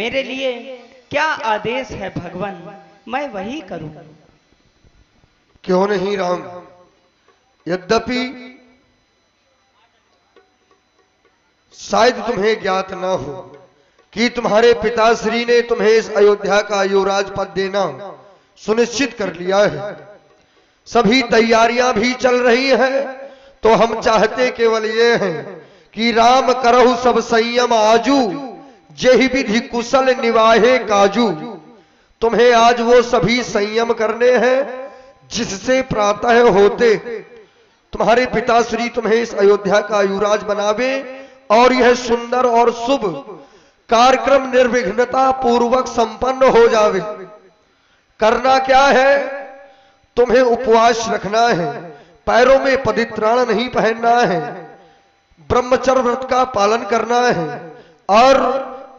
मेरे लिए क्या आदेश है भगवान, मैं वही करूं। क्यों नहीं राम, यद्यपि शायद तुम्हें ज्ञात न हो कि तुम्हारे पिताश्री ने तुम्हें इस अयोध्या का युवराज पद देना सुनिश्चित कर लिया है। सभी तैयारियां भी चल रही हैं, तो हम चाहते केवल ये हैं कि राम करहु सब संयम आजू, जेहि विधि कुशल निवाहे काजू। तुम्हें आज वो सभी संयम करने हैं जिससे प्रातः होते तुम्हारे पिताश्री तुम्हें इस अयोध्या का युवराज बनावे और यह सुंदर और शुभ कार्यक्रम निर्विघ्नता पूर्वक संपन्न हो जावे। करना क्या है, तुम्हें उपवास रखना है, पैरों में पवित्राण नहीं पहनना है, ब्रह्मचर्य व्रत का पालन करना है और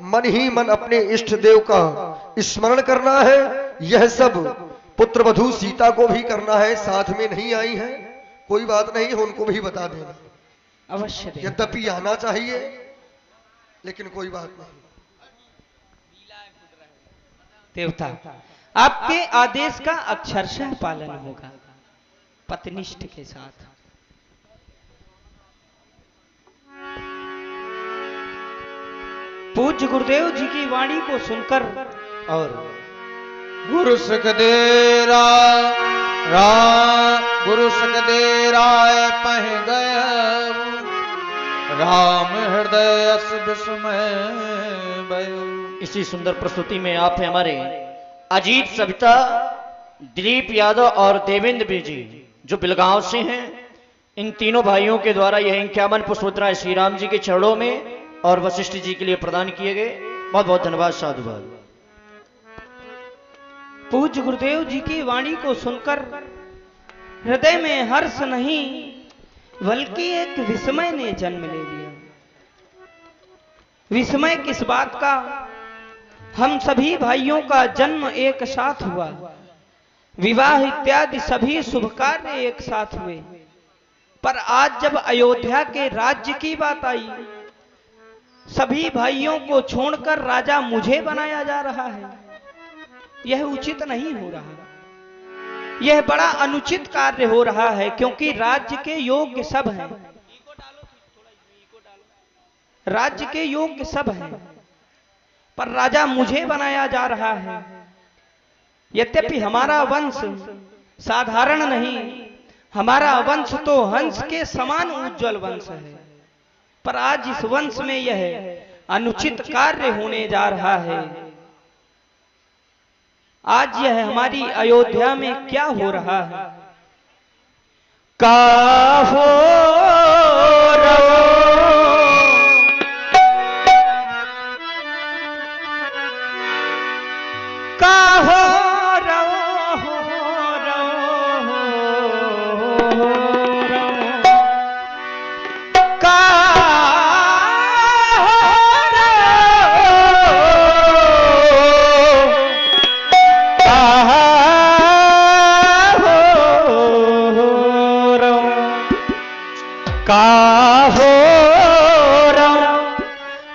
मन ही मन अपने इष्ट देव का स्मरण करना है। यह सब पुत्र वधू सीता को भी करना है, साथ में नहीं आई है, कोई बात नहीं, उनको भी बता देना अवश्य। यद्यपि आना चाहिए लेकिन कोई बात नहीं। देवता, आपके आदेश का अक्षरशः पालन होगा पत्निष्ठ के साथ। पूज्य गुरुदेव जी की वाणी को सुनकर और गुरु सुखदेरा गुरु सुखदेराय पह गए राम हृदय विस्मय भयो। इसी सुंदर प्रस्तुति में आप हैं हमारे अजीत सविता, दिलीप यादव और देवेंद्र बेजी जो बिलगांव से हैं। इन तीनों भाइयों के द्वारा यह 51 पुष्पोत्तराएं श्री राम जी के चरणों में और वशिष्ठ जी के लिए प्रदान किए गए। बहुत बहुत धन्यवाद, साधुवाद। पूज्य गुरुदेव जी की वाणी को सुनकर हृदय में हर्ष नहीं बल्कि एक विस्मय ने जन्म ले लिया। विस्मय किस बात का, हम सभी भाइयों का जन्म एक साथ हुआ, विवाह इत्यादि सभी शुभ कार्य एक साथ हुए, पर आज जब अयोध्या के राज्य की बात आई, सभी भाइयों को छोड़कर राजा मुझे बनाया जा रहा है। यह उचित नहीं हो रहा, यह बड़ा अनुचित कार्य हो रहा है, क्योंकि राज्य के योग्य सब हैं, राज्य के योग्य सब हैं, पर राजा मुझे बनाया जा रहा है। यद्यपि हमारा वंश साधारण नहीं, हमारा वंश तो हंस के समान उज्जवल वंश है, पर आज इस वंश में यह अनुचित कार्य होने जा रहा है। आज यह हमारी अयोध्या में क्या हो रहा है। काहो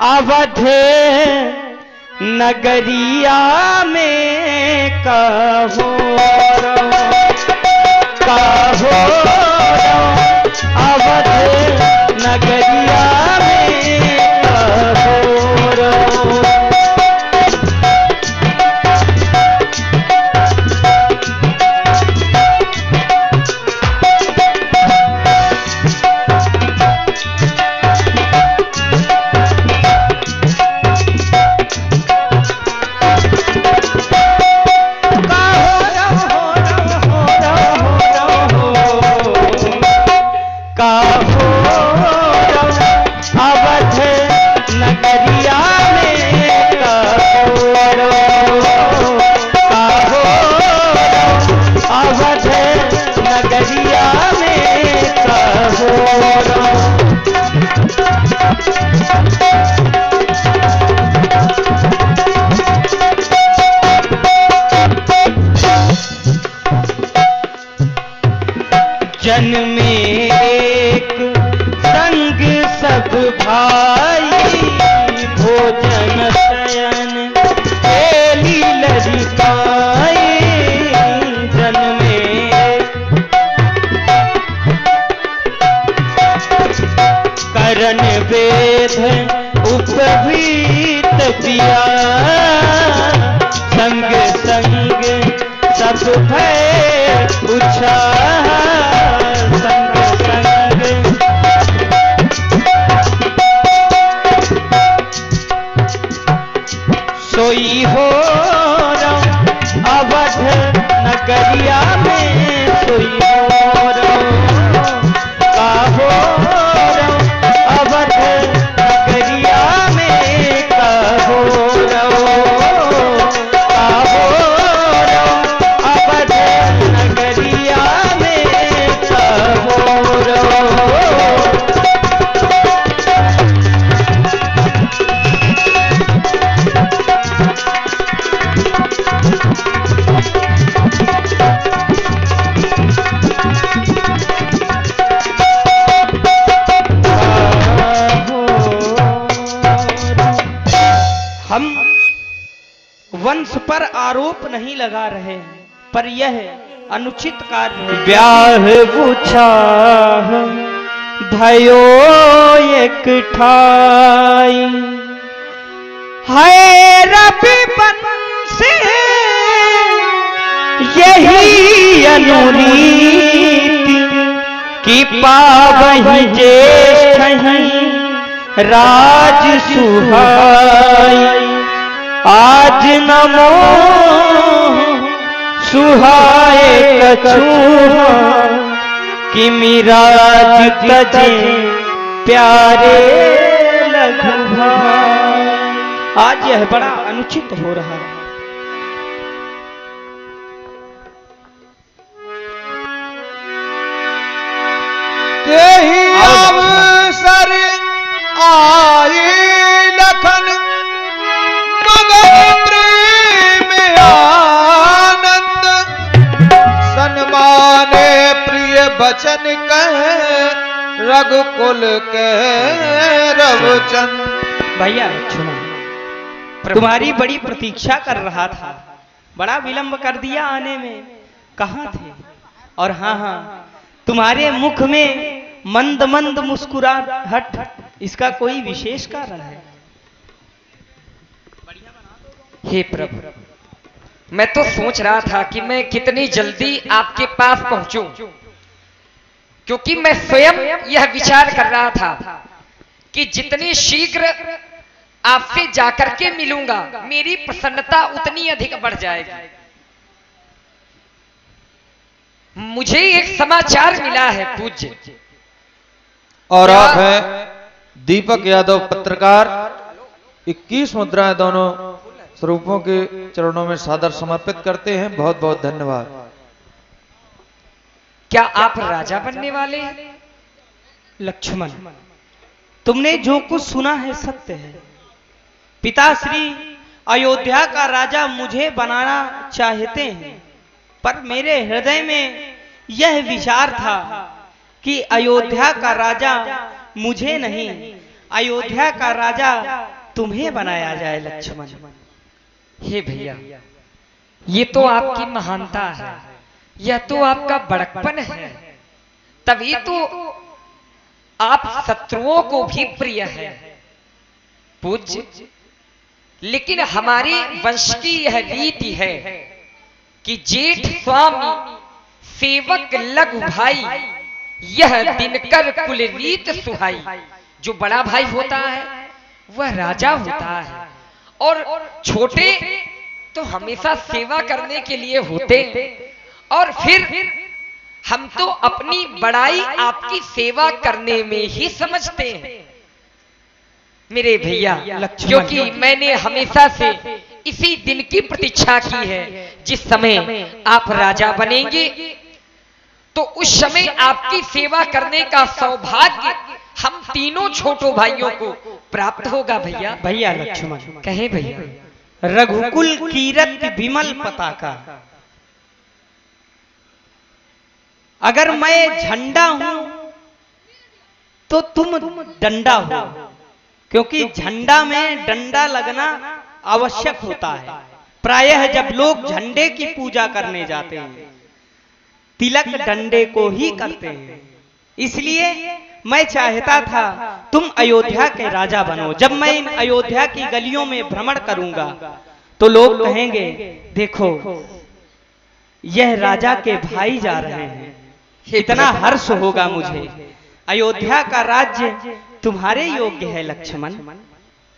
अवध नगरिया में कहो अवध नगरिया में कहो। जन में एक संग सब भाई, भोजन शयन संग संग सब भय उछाल, संग संग सोई हो अवध नगरिया में, सोई हो का हो अवध नगरिया में, का हो अवध नगरिया में, का हो हम वंश पर आरोप नहीं लगा रहे हैं, पर यह अनुचित कार्य है। ब्याह पूछा भयो एक ठाई, है रवि बंसी यही अनुरीति, कि पावहि ज्येष्ठ राज सुहाई, आज नमो सुहाए कछुआ, कि मिराज तजे प्यारे लघु भाई। आज यह बड़ा अनुचित हो रहा है। तेहि अवसर आई लखन मगन प्रेम आनंद, सन्माने प्रिय बचन कहे रघुकुल के रवचंद। भैया सुनो, तुम्हारी बड़ी प्रतीक्षा कर रहा था, बड़ा विलंब कर दिया आने में, कहाँ थे? और हाँ, तुम्हारे मुख में मंद मंद मुस्कुराहट, इसका कोई विशेष कारण है? हे प्रभु, मैं तो सोच रहा था कि मैं कितनी जल्दी आपके पास पहुंचूं, क्योंकि मैं स्वयं यह विचार कर रहा था कि जितनी शीघ्र आपसे जाकर के मिलूंगा, मेरी प्रसन्नता उतनी अधिक बढ़ जाएगी। मुझे एक समाचार मिला है पूज्य। और आप हैं दीपक यादव पत्रकार। 21 मुद्राएं दोनों स्वरूपों के चरणों में सादर समर्पित करते हैं। बहुत बहुत धन्यवाद। क्या आप राजा बनने वाले हैं? लक्ष्मण, तुमने जो कुछ सुना है सत्य है। पिताश्री अयोध्या का राजा मुझे बनाना चाहते हैं, पर मेरे हृदय में यह विचार था कि अयोध्या का राजा मुझे नहीं, अयोध्या का राजा तुम्हें बनाया जाए लक्ष्मण। हे भैया, ये तो आपकी महानता है, यह तो आपका बड़कपन है, तभी तो आप शत्रुओं को भी प्रिय है पूज्य। लेकिन हमारे वंश की यह रीति है कि जेठ स्वामी सेवक लघु भाई, यह दिनकर कुल रीत सुहाई। जो बड़ा भाई होता है वह राजा होता है, और छोटे तो हमेशा सेवा करने के लिए होते हैं। और फिर हम तो अपनी बड़ाई आपकी सेवा करने में ही समझते हैं मेरे भैया, क्योंकि मैंने हमेशा से इसी दिन की प्रतीक्षा की है, जिस समय आप राजा बनेंगे तो उस समय आपकी सेवा करने का सौभाग्य हम तीनों छोटों भाइयों को प्राप्त होगा भैया। भैया लक्ष्मण, कहे भैया। रघुकुल कीरत विमल पताका, अगर मैं झंडा हूं तो तुम डंडा हो, क्योंकि झंडा में डंडा लगना आवश्यक होता है। प्रायः जब लोग झंडे की पूजा करने जाते हैं, तिलक डंडे को ही करते हैं। इसलिए मैं चाहता था तुम अयोध्या के राजा बनो। जब मैं इन अयोध्या की गलियों में भ्रमण करूंगा तो लोग कहेंगे देखो यह राजा के भाई जा रहे हैं, इतना हर्ष होगा मुझे। अयोध्या का राज्य तुम्हारे योग्य है लक्ष्मण।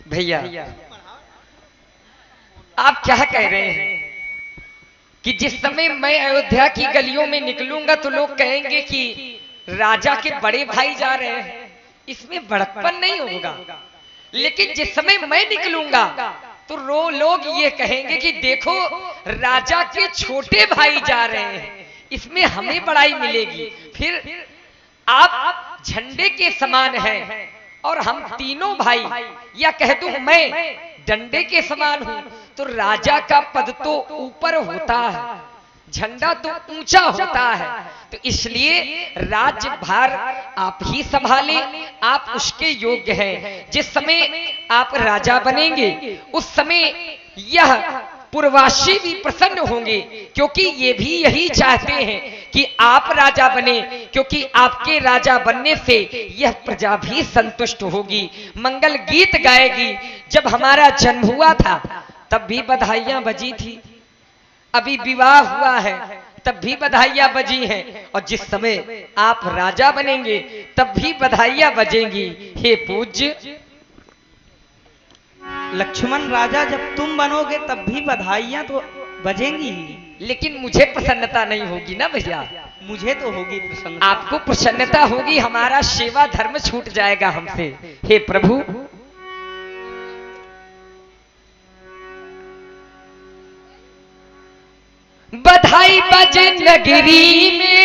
भैया आप क्या कह रहे हैं कि जिस समय मैं अयोध्या की गलियों में निकलूंगा तो लोग कहेंगे कि राजा के बड़े भाई जा रहे हैं, इसमें बड़प्पन नहीं होगा। लेकिन जिस समय मैं निकलूंगा तो लोग ये कहेंगे कि देखो राजा के छोटे भाई जा रहे हैं, इसमें हमें बड़ाई मिलेगी। फिर आप झंडे के समान हैं और हम तीनों भाई, या कह दूं मैं डंडे के समान हूं, तो राजा का पद तो ऊपर होता है, झंडा तो ऊंचा होता है। तो इसलिए राज्यभार आप ही संभाले, आप उसके योग्य हैं। जिस समय आप राजा बनेंगे उस समय यह पूर्ववासी भी प्रसन्न होंगे, क्योंकि ये भी यही चाहते हैं कि आप राजा बने, क्योंकि आपके राजा बनने से यह प्रजा भी संतुष्ट होगी, मंगल गीत गाएगी। जब हमारा जन्म हुआ था तब भी बधाइयां बजी थी, अभी विवाह हुआ है तब भी बधाइयां बजी हैं, और जिस समय आप राजा बनेंगे तब भी बधाइयां बजेंगी। हे पूज्य लक्ष्मण राजा जब तुम बनोगे तब भी बधाइयां तो बजेंगी ही। लेकिन मुझे प्रसन्नता नहीं होगी ना भैया। मुझे तो होगी प्रसन्नता। आपको प्रसन्नता होगी, हमारा सेवा धर्म छूट जाएगा हमसे। हे प्रभु बधाई बजे नगरी में